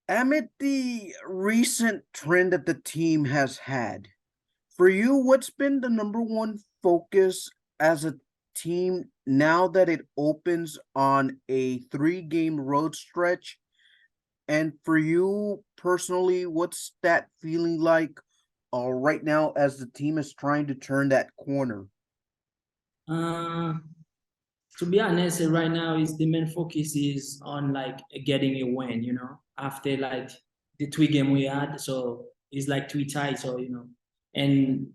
Amid the recent trend that the team has had, for you, what's been the number one focus as a team now that it opens on a three-game road stretch? And for you personally, what's that feeling like right now as the team is trying to turn that corner? Uh, to be honest, right now is the main focus is on like getting a win, after like the three game we had. So it's like three ties, so and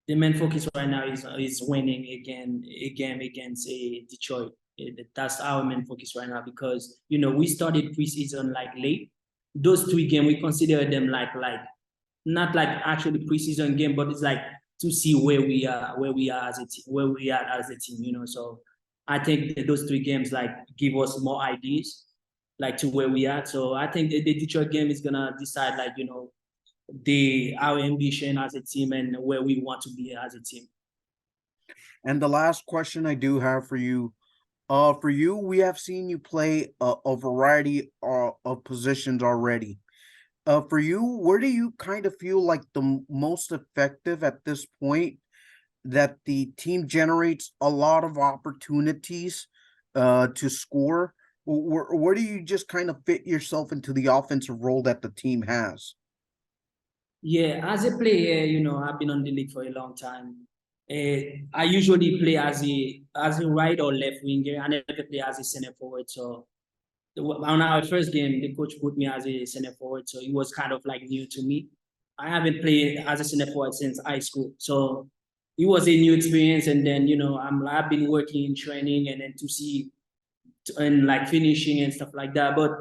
the main focus right now is winning again a game against Detroit. That's our main focus right now because we started preseason like late. Those three games we consider them like not like actually preseason game, but it's like to see where we are as a team, where we are as a team. So I think that those three games like give us more ideas, like to where we are. So I think the Detroit game is gonna decide like the our ambition as a team and where we want to be as a team. And the last question I do have for you, we have seen you play a variety of positions already. For you, where do you kind of feel like the most effective at this point that the team generates a lot of opportunities to score? Where do you just kind of fit yourself into the offensive role that the team has? Yeah, as a player, I've been on the league for a long time. I usually play as a right or left winger. I never play as a center forward. So on our first game, the coach put me as a center forward, so it was kind of like new to me. I haven't played as a center forward since high school, so it was a new experience. And then I've been working in training and then to see and like finishing and stuff like that. But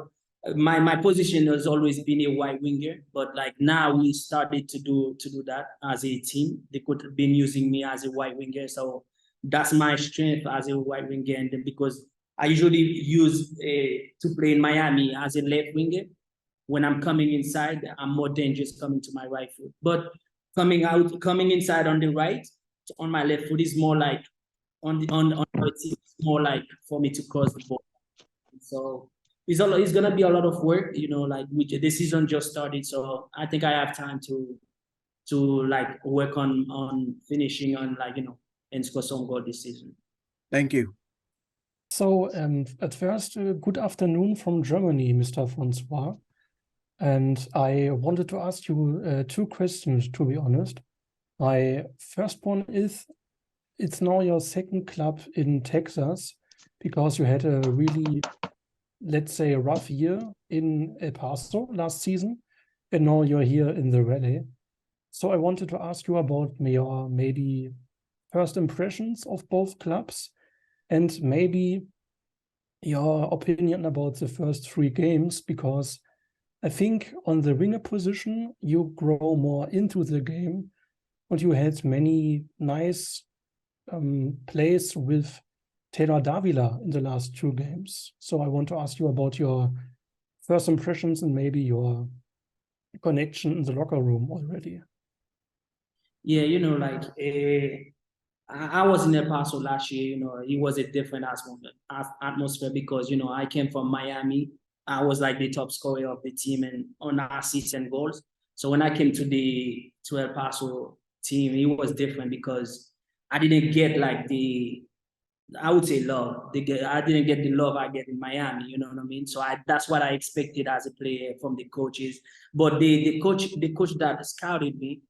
my position has always been a wide winger, but like now we started to do that as a team. They could have been using me as a wide winger, so that's my strength as a wide winger. And then because I usually use to play in Miami as a left winger, when I'm coming inside, I'm more dangerous coming to my right foot. But coming inside on the right, on my left foot is more like on the team, it's more like for me to cross the ball. So it's gonna be a lot of work, like the season just started. So I think I have time to like work on finishing on like and score some goal this season. Thank you. So, at first, good afternoon from Germany, Mr. Francois. And I wanted to ask you two questions, to be honest. My first one is, it's now your second club in Texas because you had a really, let's say, a rough year in El Paso last season, and now you're here in the Rally. So I wanted to ask you about your maybe first impressions of both clubs and maybe your opinion about the first three games, because I think on the winger position, you grow more into the game and you had many nice plays with Taylor Davila in the last two games. So I want to ask you about your first impressions and maybe your connection in the locker room already. Yeah, like I was in El Paso last year. It was a different atmosphere because I came from Miami. I was like the top scorer of the team and on assists and goals. So when I came to El Paso team, it was different because I didn't get like I would say love. I didn't get the love I get in Miami. You know what I mean? So that's what I expected as a player from the coaches. But the coach that scouted me,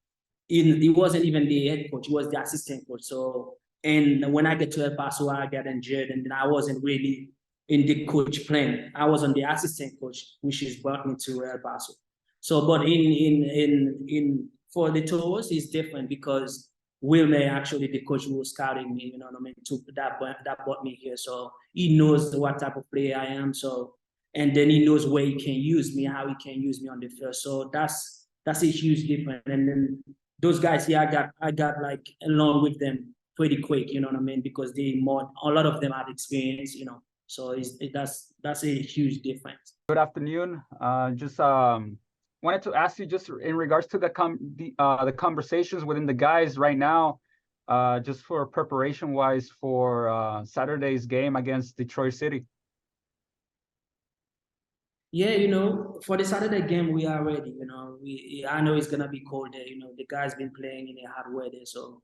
he wasn't even the head coach. He was the assistant coach. So and when I get to El Paso, I got injured, and then I wasn't really in the coach plan. I was on the assistant coach, which is brought me to El Paso. So, but in for the Toros, it's different because Wilmer actually the coach who was scouting me. You know what I mean? That brought me here, so he knows what type of player I am. So and then he knows where he can use me, how he can use me on the field. So that's a huge difference. And then those guys here, I got like along with them pretty quick, you know what I mean? Because a lot of them have experience. So that's a huge difference. Good afternoon. Just wanted to ask you just in regards to the conversations within the guys right now, just for preparation wise for Saturday's game against Detroit City. Yeah, for the Saturday game, we are ready. I know it's gonna be cold there. The guys been playing in the hard weather, so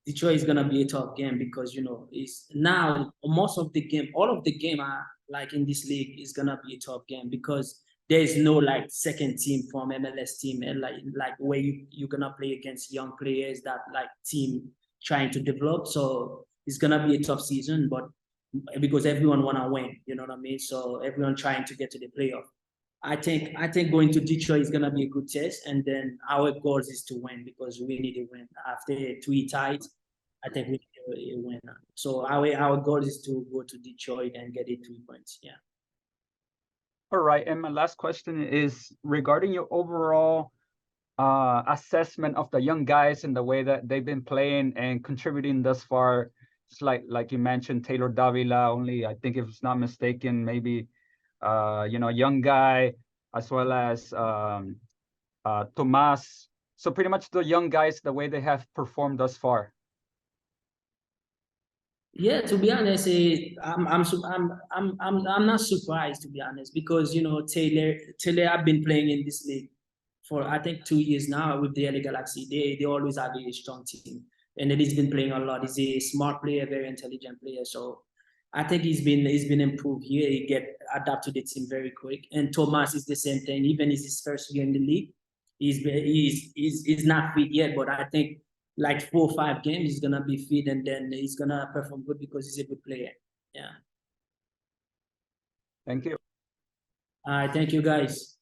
Detroit is gonna be a tough game because it's now most of the game, all of the game are like in this league is gonna be a tough game because there is no like second team from MLS team and like where you're gonna play against young players that like team trying to develop. So it's gonna be a tough season, but because everyone wanna win, you know what I mean? So everyone trying to get to the playoff. I think going to Detroit is gonna be a good test, and then our goal is to win because we need a win. After 3 ties, I think we need a win. So our goal is to go to Detroit and get it 3 points. Yeah. All right, and my last question is regarding your overall assessment of the young guys and the way that they've been playing and contributing thus far. Just like you mentioned, Taylor Davila, only I think if it's not mistaken, maybe a young guy, as well as Tomas. So pretty much the young guys, the way they have performed thus far. Yeah, to be honest, I'm not surprised, to be honest, because Taylor have been playing in this league for I think 2 years now with the LA Galaxy. They always have a strong team, and then he's been playing a lot. He's a smart player, very intelligent player. So I think he's been improved here. He get adapt to the team very quick. And Thomas is the same thing. Even it's his first year in the league, he's not fit yet, but I think like 4 or 5 games he's gonna be fit, and then he's gonna perform good because he's a good player. Yeah. Thank you. All right, thank you guys.